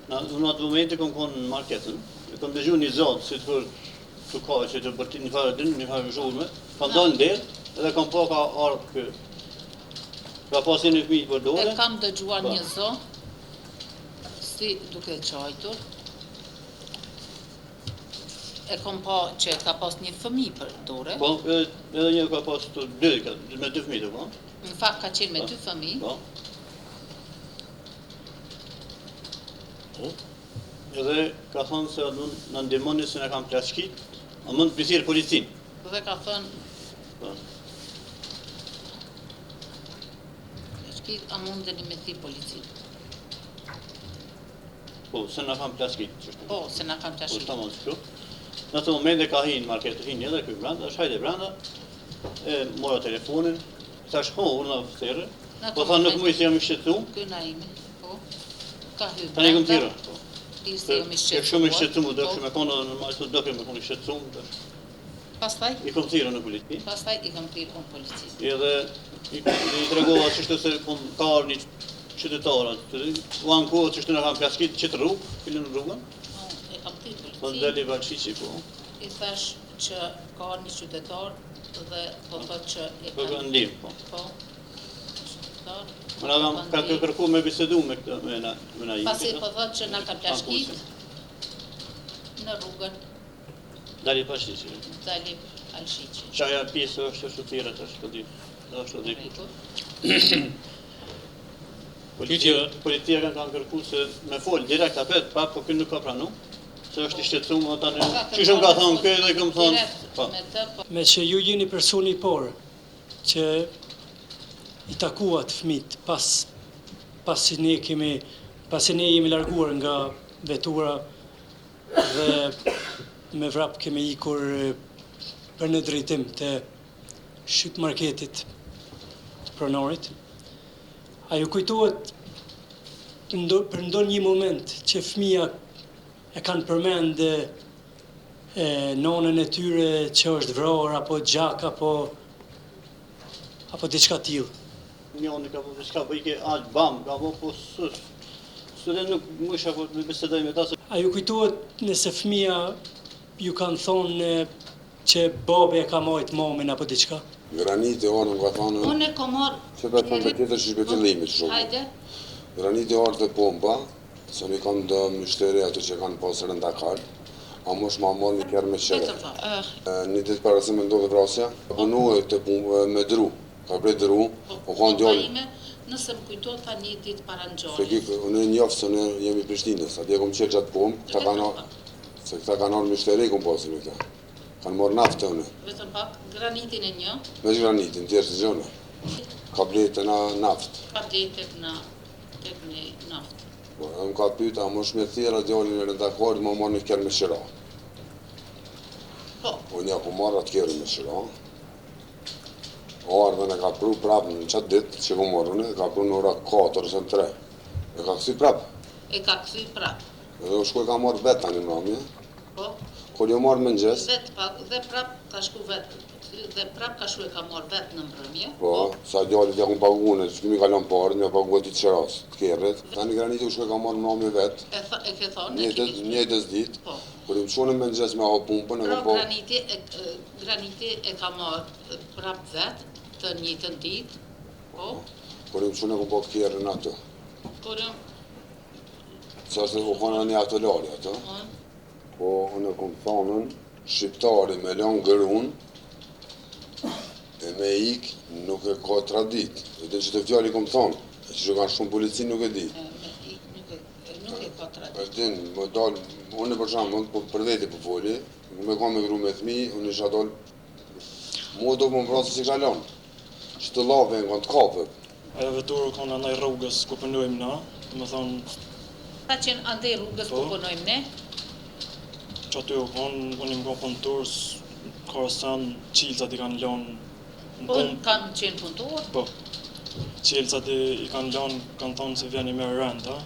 Në atë moment e kam qenë në marketën, e kam dëgjuar një zot si të ka që të bërti një farë din, një farë zhurme, kam dalë në det, edhe kam pa ka ardhë kë. Ka pasi një fëmijë për dore. E kam dëgjuar një zot, si duke qajtur, e kam pa që ka pas një fëmijë për dore. Po, edhe një ka pas dy, me dy fëmijë, po. Në fakt ka qenë me dy fëmijë. Po. Edhe ka thonë se në ndihmoni se në kam plaçkit, a mund të pësirë policinë. Dhe ka thënë, Po. plaçkit, a mundeni me thi policinë? Po, se në kam plaçkit. Po, se na kam Po, plaçkit. s'ta mund të Në atë moment e ka hinë në marketë, hinë edhe këj branda, është hajde branda, e mora telefonin, thash unë në fëtere, po tha nuk mu i se jam i shqetëtu. Këna ime, po, ka hyrë Ta një këmë tira. Ishte jam i shqetëtuar. Shumë i shqetëtu, do kështë me konë edhe në majtë do kështë me konë i shqetëtu. Pastaj? I kom thirë në politi. Pastaj i kam thirë në polici. Edhe i tregova që shtë se ka arë një qytetarat, u anë kohë që shtë në kam plaskit që të rrugë, filin në rrugën. E kam thirë polici. Po ndeli Valshiqi, po. I thash që ka një qytetar dhe po thot që e Po ka ndim, po. Po, qytetar. Më ka kërku me bisedu me na i. Pasi po thot që na ka plaskit në rrugën Dali Valshiqi. Dali Valshiqi. Qaja pjesë është shutiret, është të dikur. Policia kanë kërku se me folë direkt apet, pa, po kënë nuk ka pranu. Se është i shqetësu më tani. Qishëm ka thonë këj dhe këmë thonë. Me që ju jeni personi i porë, që i takuat fëmit pasi ne jemi larguar nga vetura dhe me vrap kemi ikur për në drejtim të shqip marketit të pronorit. A ju kujtohet për ndonjë një moment që fëmija e kanë përmend nonën e tyre që është vrarë apo gjak apo diçka tillë? Njoni ka po diçka po i ke aq bam, ka po sus. Së nuk musha po me bisedoj me ta se. A ju kujtohet nëse fëmija ju kanë thonë që babi e ka marrë momën apo diçka? Granit e orën ka thonë. Unë e kam marrë. Që për thonë tjetër shpëtillimit shumë. Hajde. Granit e orë të pompa, se në kanë dë mështeri ato që kanë posë rëndakar, a mosh ma morë një kjerë me qere. Një ditë para se me ndodhe vrasja, punu e të punë me dru, ka prej dru, o kanë djallë. Nëse më kujto ta një ditë para në gjallë. Se ki, unë njofë se në jemi Prishtinës, atje kom qërë gjatë punë, se këta kanë orë mështeri kom posë në këta. Kanë morë naftë të unë. Vetëm pak, granitin e një. Me granitin, tjerë të gjone. Ka bletë në naftë. Ka bletë në naftë. Më ka pyta, a më shme thira djallin e rëndakord, më morë një kjerë me shira. Po. Unë ja ku marrë atë kjerë me shira. Ardhën e ka pru prapë në qatë ditë që ku morrën, ka pru në ora 4 ose në 3. E ka kësi prapë. E ka kësi prapë. Edhe u shkoj ka marrë vetë tani në mramje. Po. Kur jo marrë më njës. Vetë pak, dhe prapë ka shku vetë. Dhe prapë ka shku e ka marrë vetë në mbrëmje. Po, sa djallit ja ku pagune, që kimi kalon parën, ja paguat i të qëras, të kjerët. Tani graniti u shkoj ka marrë në mramje vetë. E ke thonë? Njëtës ditë. Po. Kur im qonë më njës me ha pumpën, e Pra ka po... graniti e ka marrë prapë vetë, të njëtën ditë. Po. Kur im qonë e ku po të kjerën atë. Sa se u konë një atë lari atë. Po, unë e kom thonën, shqiptari me lanë gërun, e me ik nuk e ka tradit. E të që të fjalli kom thonë, e që kanë shumë policin nuk e di. Nuk e ka tradit. E din, më dalë, unë e për shamë, për veti për foli, me ka me gru me thmi, unë isha dalë, mua do më vrasë si kalon, që të lave në kanë të kape. E veturu kanë anaj rrugës ku punojmë na, të më thonë... Ta qenë andej rrugës ku punojmë ne? Që aty u konë, unë im ka punëturës, Karasan, qilësat i kanë lanë në Po, kanë qenë punëtur? Po, qilësat i kanë lanë, kanë thonë se vjeni me renda,